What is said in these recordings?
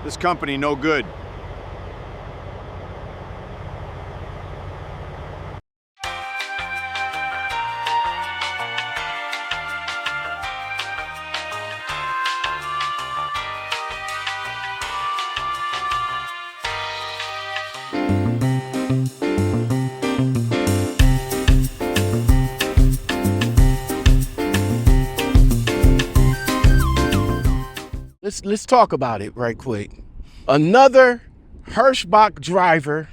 This company no good. Let's talk about it right quick. Another Hirschbach driver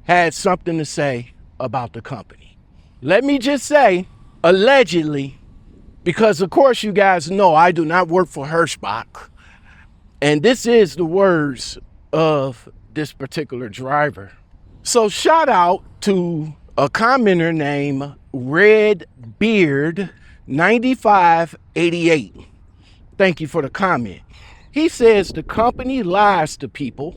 had something to say about the company. Let me just say, allegedly, because of course you guys know I do not work for Hirschbach. And this is the words of this particular driver. So shout out to a commenter named Redbeard 9588. Thank you for the comment. He says the company lies to people.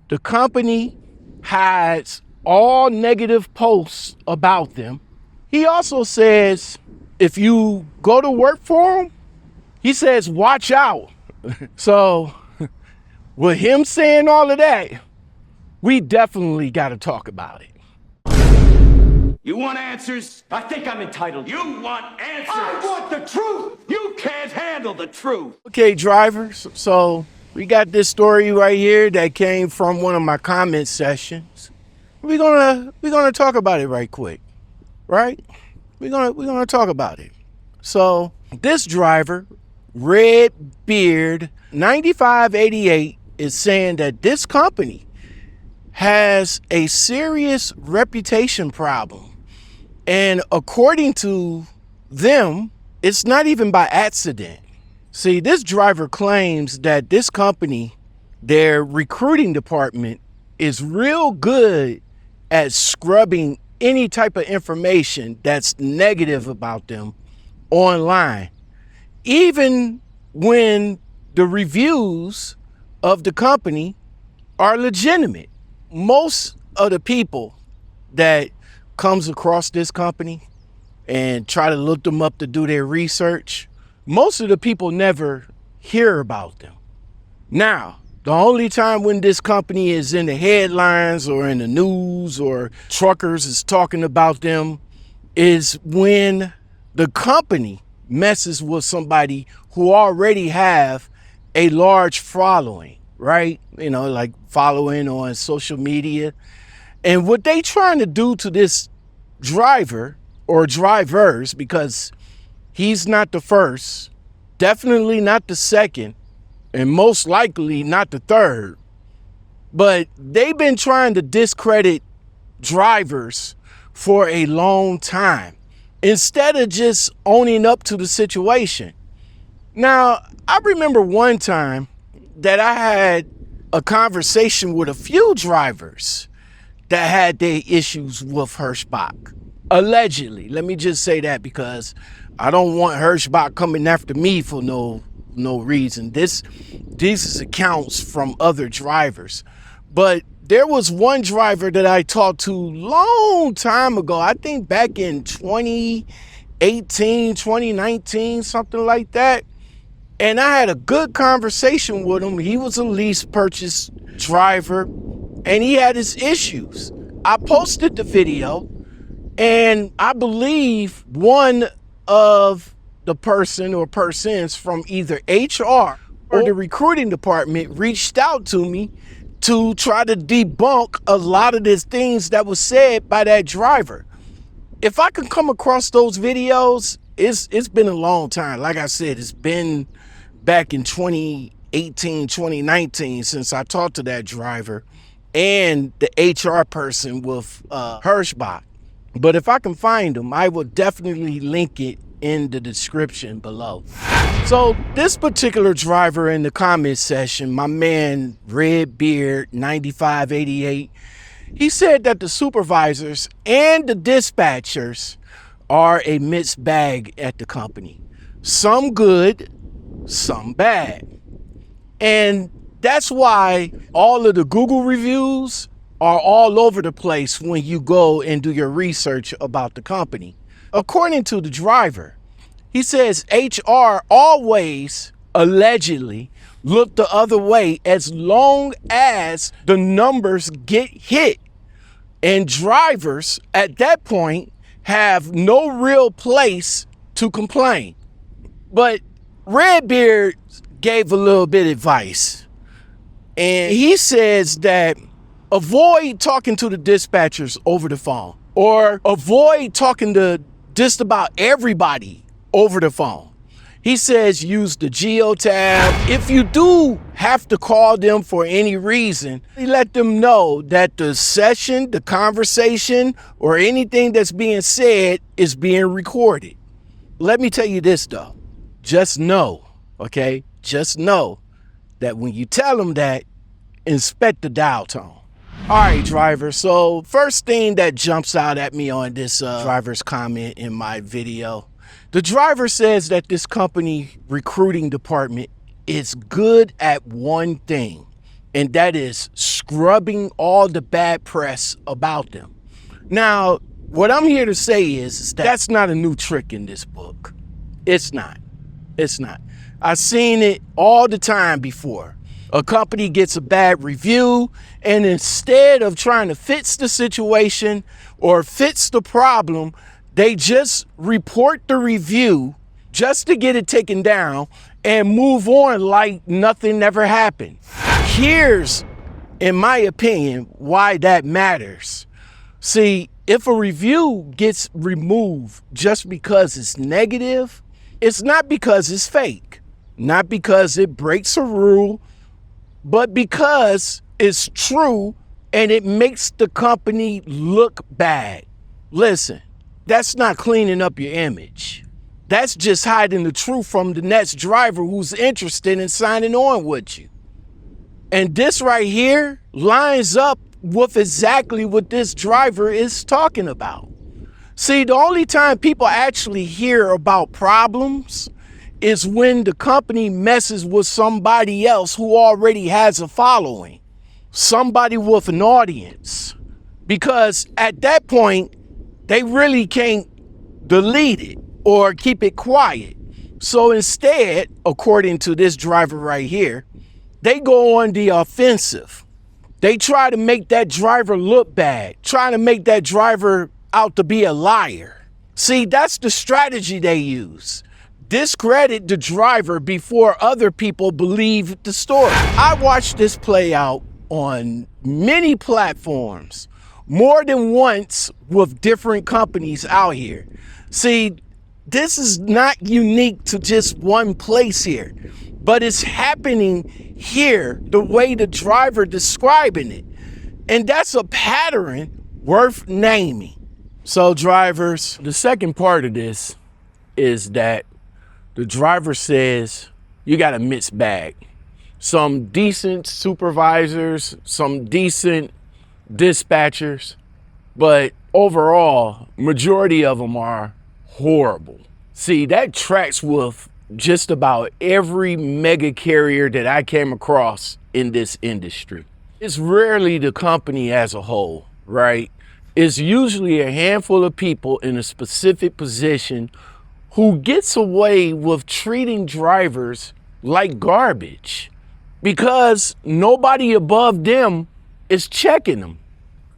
The company hides all negative posts about them. He also says if you go to work for him, he says watch out. So with him saying all of that, we definitely got to talk about it. You want answers? I think I'm entitled. You want answers? I want the truth! You can't handle the truth. Okay, drivers, so we got this story right here that came from one of my comment sessions. We're gonna talk about it right quick, right? We're gonna talk about it. So this driver, Redbeard 9588, is saying that this company has a serious reputation problem. And according to them, it's not even by accident. See, this driver claims that this company, their recruiting department, is real good at scrubbing any type of information that's negative about them online, even when the reviews of the company are legitimate. Most of the people that comes across this company and try to look them up to do their research, most of the people never hear about them. Now, the only time when this company is in the headlines or in the news or truckers is talking about them is when the company messes with somebody who already have a large following, right? You know, like following on social media. And what they trying to do to this driver or drivers, because he's not the first, definitely not the second, and most likely not the third, but they've been trying to discredit drivers for a long time instead of just owning up to the situation. Now, I remember one time that I had a conversation with a few drivers that had their issues with Hirschbach. Allegedly, let me just say that because I don't want Hirschbach coming after me for no reason. These is accounts from other drivers. But there was one driver that I talked to long time ago, I think back in 2018, 2019, something like that. And I had a good conversation with him. He was a lease purchase driver and he had his issues. I posted the video and I believe one of the person or persons from either HR or the recruiting department reached out to me to try to debunk a lot of these things that was said by that driver. If I could come across those videos, it's been a long time. Like I said, it's been back in 2018, 2019 since I talked to that driver and the HR person with Hirschbach. But if I can find them, I will definitely link it in the description below. So this particular driver in the comment section, my man Redbeard 9588, he said that the supervisors and the dispatchers are a mixed bag at the company. Some good, some bad. And that's why all of the Google reviews are all over the place when you go and do your research about the company. According to the driver, he says HR always allegedly look the other way as long as the numbers get hit. And drivers at that point have no real place to complain. But Redbeard gave a little bit of advice. And he says that avoid talking to the dispatchers over the phone, or avoid talking to just about everybody over the phone. He says use the Geotab. If you do have to call them for any reason, let them know that the session, the conversation, or anything that's being said is being recorded. Let me tell you this though, just know, okay? Just know that when you tell them that, inspect the dial tone. All right, driver. So first thing that jumps out at me on this driver's comment in my video, the driver says that this company recruiting department is good at one thing, and that is scrubbing all the bad press about them. Now, what I'm here to say is that that's not a new trick in this book. It's not. It's not. I've seen it all the time before. A company gets a bad review, and instead of trying to fix the situation or fix the problem, they just report the review just to get it taken down and move on like nothing ever happened. Here's, in my opinion, why that matters. See, if a review gets removed just because it's negative, it's not because it's fake, not because it breaks a rule, but because it's true and it makes the company look bad. Listen, that's not cleaning up your image. That's just hiding the truth from the next driver who's interested in signing on with you. And this right here lines up with exactly what this driver is talking about. See, the only time people actually hear about problems is when the company messes with somebody else who already has a following, somebody with an audience. Because at that point, they really can't delete it or keep it quiet. So instead, according to this driver right here, they go on the offensive. They try to make that driver look bad, trying to make that driver out to be a liar. See, that's the strategy they use. Discredit the driver before other people believe the story. I watched this play out on many platforms, more than once with different companies out here. See, this is not unique to just one place here, but it's happening here the way the driver describing it. And that's a pattern worth naming. So drivers, the second part of this is that the driver says you got a mixed bag. Some decent supervisors, some decent dispatchers, but overall, majority of them are horrible. See, that tracks with just about every mega carrier that I came across in this industry. It's rarely the company as a whole, right? It's usually a handful of people in a specific position who gets away with treating drivers like garbage because nobody above them is checking them.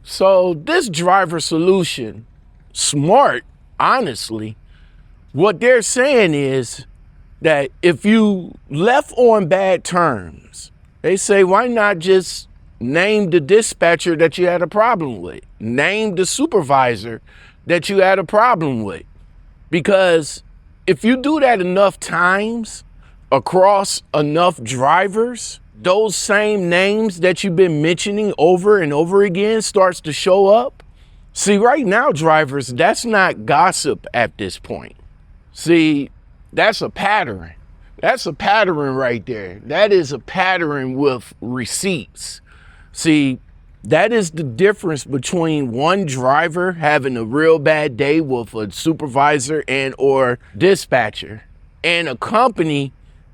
So this driver solution, smart, honestly, what they're saying is that if you left on bad terms, they say, why not just name the dispatcher that you had a problem with? Name the supervisor that you had a problem with. Because if you do that enough times across enough drivers, those same names that you've been mentioning over and over again starts to show up. See, right now, drivers, that's not gossip at this point. See, that's a pattern. That's a pattern right there. That is a pattern with receipts. See, that is the difference between one driver having a real bad day with a supervisor and or dispatcher and a company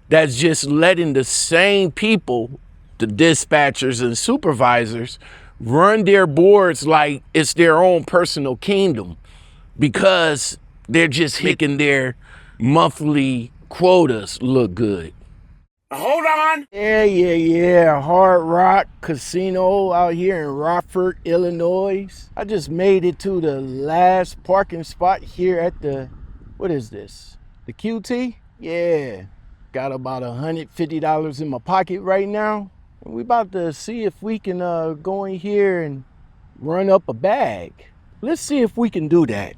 that's just letting the same people, the dispatchers and supervisors, run their boards like it's their own personal kingdom because they're just making their monthly quotas look good. Hold on. Yeah. Hard Rock Casino out here in Rockford, Illinois. I just made it to the last parking spot here at the, what is this? The QT? Yeah. Got about $150 in my pocket right now. And we about to see if we can go in here and run up a bag. Let's see if we can do that.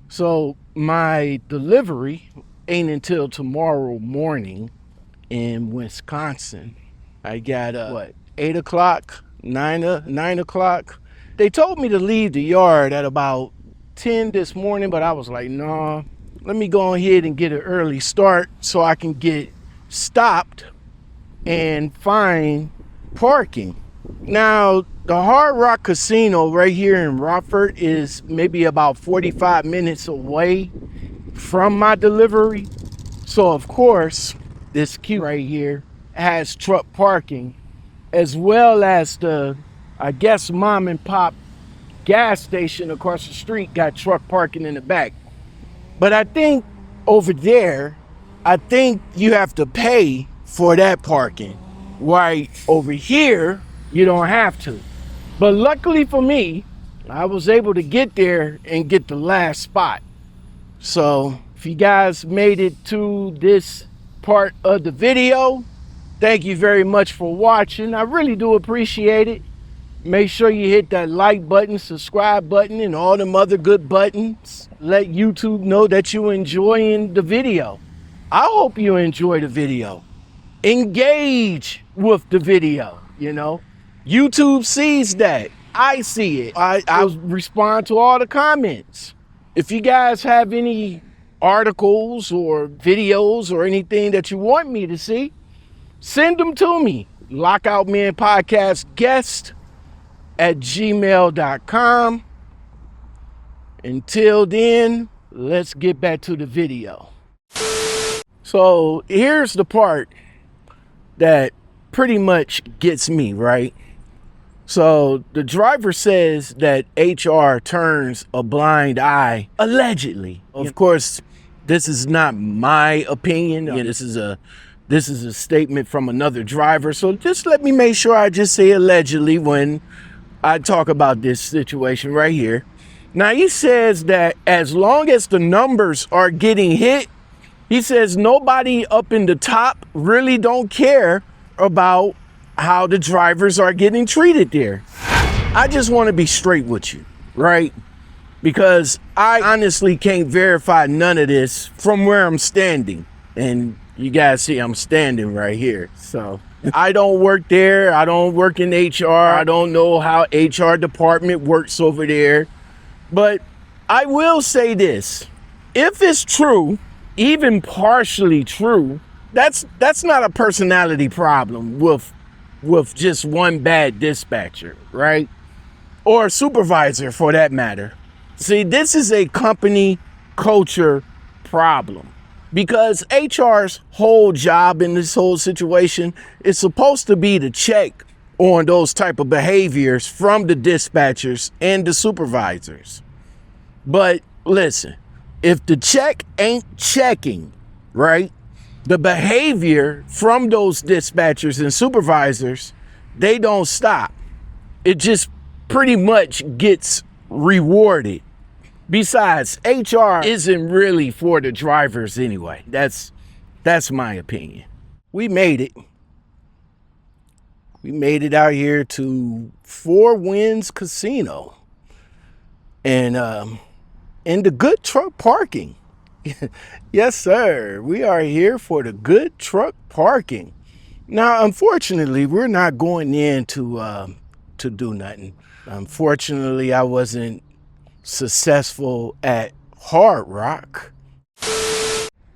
So my delivery ain't until tomorrow morning in Wisconsin. I got 8 o'clock, 9 o'clock. They told me to leave the yard at about 10 this morning, but I was like, nah, let me go ahead and get an early start so I can get stopped and find parking. Now, the Hard Rock Casino right here in Rockford is maybe about 45 minutes away from my delivery. So, of course, this queue right here has truck parking, as well as the, I guess, mom and pop gas station across the street got truck parking in the back. But I think over there, I think you have to pay for that parking. Right over here, you don't have to. But luckily for me, I was able to get there and get the last spot. So if you guys made it to this part of the video, thank you very much for watching. I really do appreciate it. Make sure you hit that like button, subscribe button, and all them other good buttons. Let YouTube know that you're enjoying the video. I hope you enjoy the video. Engage with the video, you know. YouTube sees that. I see it. I respond to all the comments. If you guys have any articles or videos or anything that you want me to see, send them to me. LockoutManPodcastGuest@gmail.com. Until then, let's get back to the video. So here's the part that pretty much gets me, right? So the driver says that HR turns a blind eye, allegedly. Of course, this is not my opinion. This is a statement from another driver. So just let me make sure I just say allegedly when I talk about this situation right here. Now he says that as long as the numbers are getting hit, he says nobody up in the top really don't care about how the drivers are getting treated there. I just want to be straight with you, right? Because I honestly can't verify none of this from where I'm standing. And you guys see I'm standing right here. So I don't work there. I don't work in HR. I don't know how HR department works over there. But I will say this. If it's true, even partially true, that's not a personality problem with just one bad dispatcher, right? Or supervisor for that matter. See, this is a company culture problem because HR's whole job in this whole situation is supposed to be to check on those type of behaviors from the dispatchers and the supervisors. But listen, if the check ain't checking, right? The behavior from those dispatchers and supervisors, they don't stop. It just pretty much gets rewarded. Besides, HR isn't really for the drivers anyway. That's my opinion. We made it. We made it out here to Four Winds Casino. And in the good truck parking. Yes, sir. We are here for the good truck parking. Now, unfortunately, we're not going in to do nothing. Unfortunately, I wasn't successful at Hard Rock.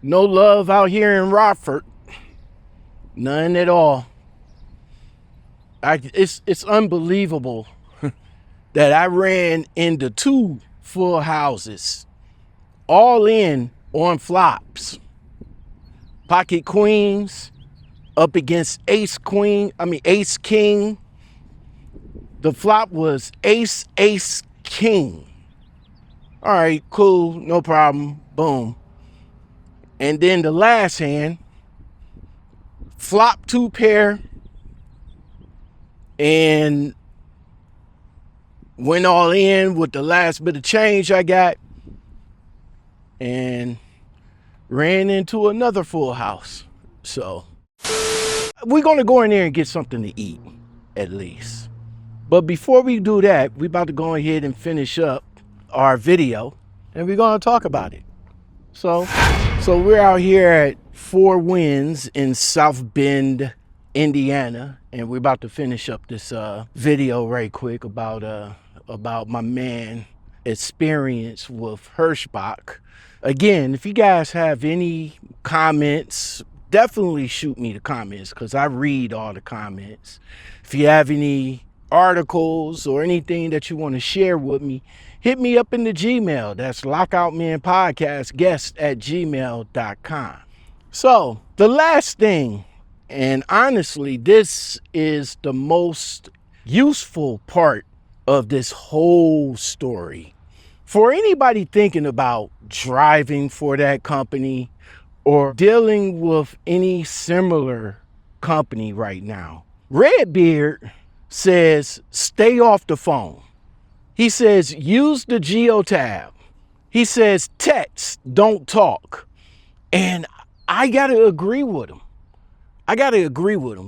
No love out here in Rockford. None at all. It's unbelievable that I ran into 2 full houses, all in on flops. Pocket queens up against ace king. The flop was ace king. All right, cool, no problem, boom. And then the last hand, flop 2 pair and went all in with the last bit of change I got and ran into another full house. So we're going to go in there and get something to eat at least. But before we do that, we're about to go ahead and finish up our video and we're going to talk about it. So we're out here at Four Winds in South Bend, Indiana, and we're about to finish up this video right quick about my man experience with Hirschbach. Again, if you guys have any comments, definitely shoot me the comments because I read all the comments. If you have any articles or anything that you want to share with me, hit me up in the Gmail. That's lockoutmanpodcastguest@gmail.com. So the last thing, and honestly, this is the most useful part of this whole story. For anybody thinking about driving for that company or dealing with any similar company right now, Redbeard says, stay off the phone. He says, use the Geotab. He says, text, don't talk. And I got to agree with him.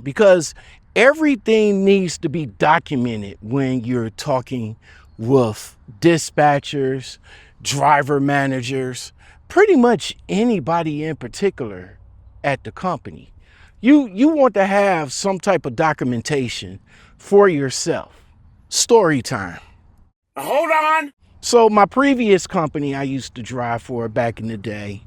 Because everything needs to be documented when you're talking with dispatchers, driver managers, pretty much anybody in particular at the company. You want to have some type of documentation for yourself. Story time. Hold on. So my previous company I used to drive for back in the day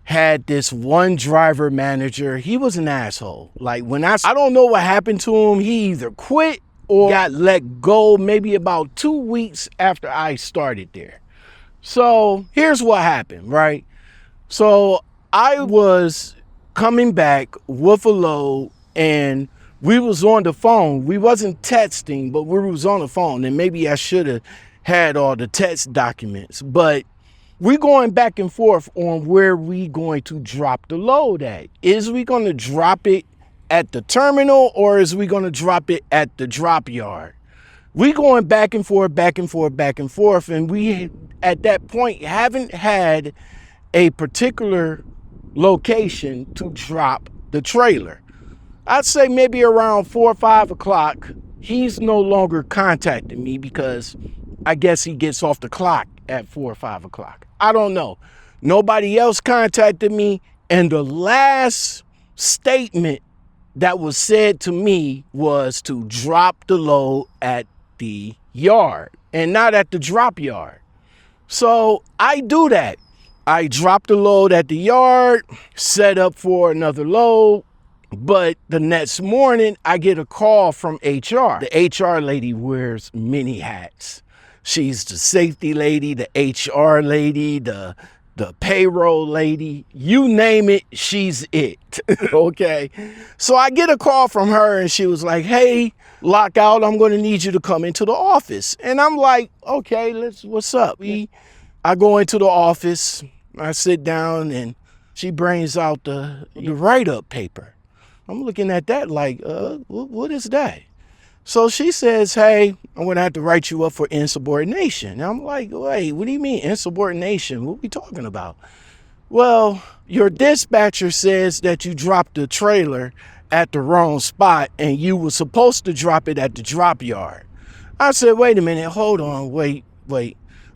had this one driver manager. He was an asshole. Like when I don't know what happened to him. He either quit or got let go maybe about 2 weeks after I started there. So here's what happened, right? So I was coming back with a load and we was on the phone. We wasn't texting, but we was on the phone. And maybe I should have had all the text documents, but we're going back and forth on where we going to drop the load at. Is we going to drop it at the terminal or is we going to drop it at the drop yard? We going back and forth, and we at that point haven't had a particular location to drop the trailer. I'd say maybe around 4 or 5 o'clock, he's no longer contacting me because I guess he gets off the clock at 4 or 5 o'clock. I don't know. Nobody else contacted me. And the last statement that was said to me was to drop the load at the yard and not at the drop yard. So I do that. I drop the load at the yard, set up for another load. But the next morning, I get a call from HR. The HR lady wears many hats. She's the safety lady, the HR lady, the payroll lady. You name it, she's it. Okay. So I get a call from her and she was like, hey, Lockout, I'm going to need you to come into the office. And I'm like, okay, what's up? I go into the office, I sit down and she brings out the write-up paper. I'm looking at that like, what is that? So she says, hey, I'm going to have to write you up for insubordination. And I'm like, wait, what do you mean insubordination? What are we talking about? Well, your dispatcher says that you dropped the trailer at the wrong spot and you were supposed to drop it at the drop yard. I said, wait a minute, hold on, wait.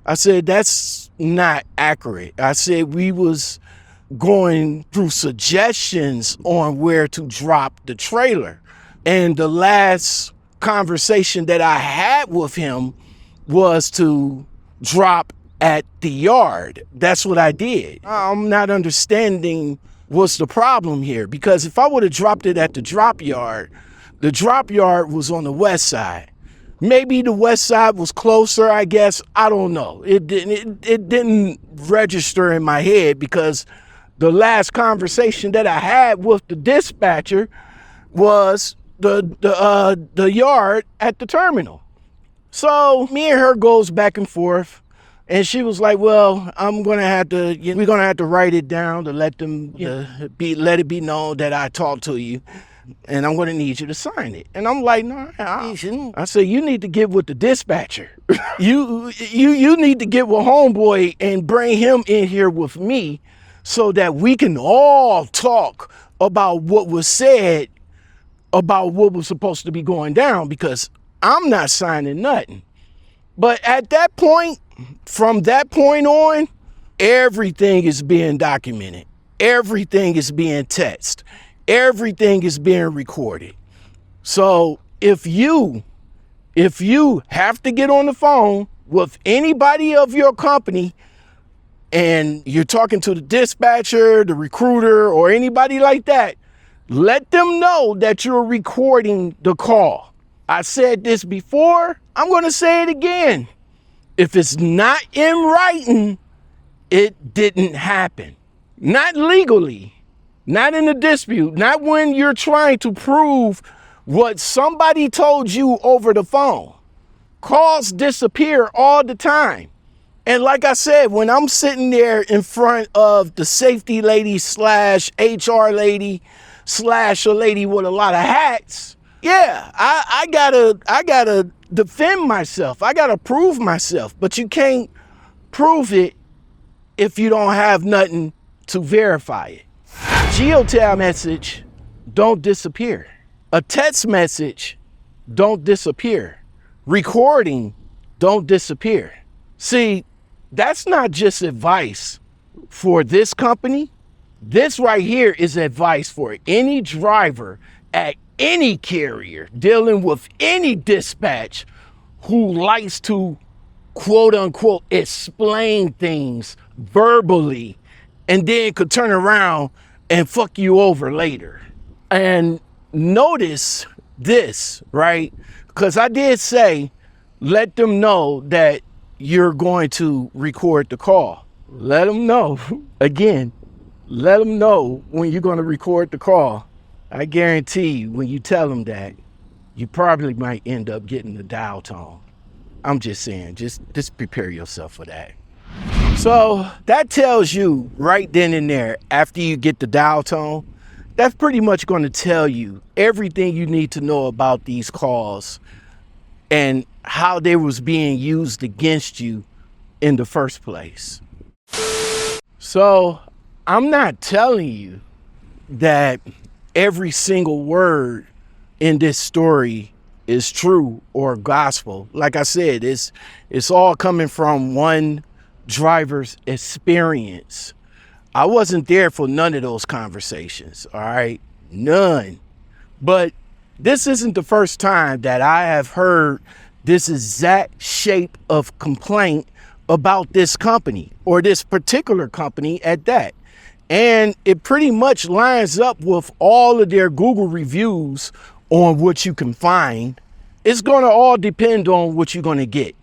I said, that's not accurate. I said, we was going through suggestions on where to drop the trailer. And the last conversation that I had with him was to drop at the yard. That's what I did. I'm not understanding what's the problem here, because if I would have dropped it at the drop yard was on the west side. Maybe the west side was closer, I guess. I don't know. It didn't register in my head because the last conversation that I had with the dispatcher was the yard at the terminal. So me and her goes back and forth. And she was like, well, we're going to have to write it down to let them let it be known that I talked to you. And I'm going to need you to sign it. And I'm like, no, I said, you need to get with the dispatcher. you need to get with homeboy and bring him in here with me so that we can all talk about what was said about what was supposed to be going down, because I'm not signing nothing. But at that point, from that point on, everything is being documented. Everything is being texted. Everything is being recorded. So if you have to get on the phone with anybody of your company and you're talking to the dispatcher, the recruiter, or anybody like that, let them know that you're recording the call. I said this before, I'm going to say it again. If it's not in writing, it didn't happen. Not legally, not in a dispute, not when you're trying to prove what somebody told you over the phone. Calls disappear all the time. And like I said, when I'm sitting there in front of the safety lady / HR lady / a lady with a lot of hats, yeah, I gotta defend myself. I gotta prove myself. But you can't prove it if you don't have nothing to verify it. Geotab message don't disappear. A text message don't disappear. Recording don't disappear. See, that's not just advice for this company. This right here is advice for any driver at any carrier dealing with any dispatch who likes to, quote unquote, explain things verbally and then could turn around and fuck you over later. And notice this, right? Because I did say, let them know that you're going to record the call. Let them know. Again, let them know when you're going to record the call. I guarantee you, when you tell them that, you probably might end up getting the dial tone. I'm just saying, just prepare yourself for that. So that tells you right then and there, after you get the dial tone, that's pretty much going to tell you everything you need to know about these calls and how they was being used against you in the first place. So I'm not telling you that every single word in this story is true or gospel. Like I said, it's all coming from one driver's experience. I wasn't there for none of those conversations, all right? None. But this isn't the first time that I have heard this exact shape of complaint about this company, or this particular company at that. And it pretty much lines up with all of their Google reviews on what you can find. It's going to all depend on what you're going to get.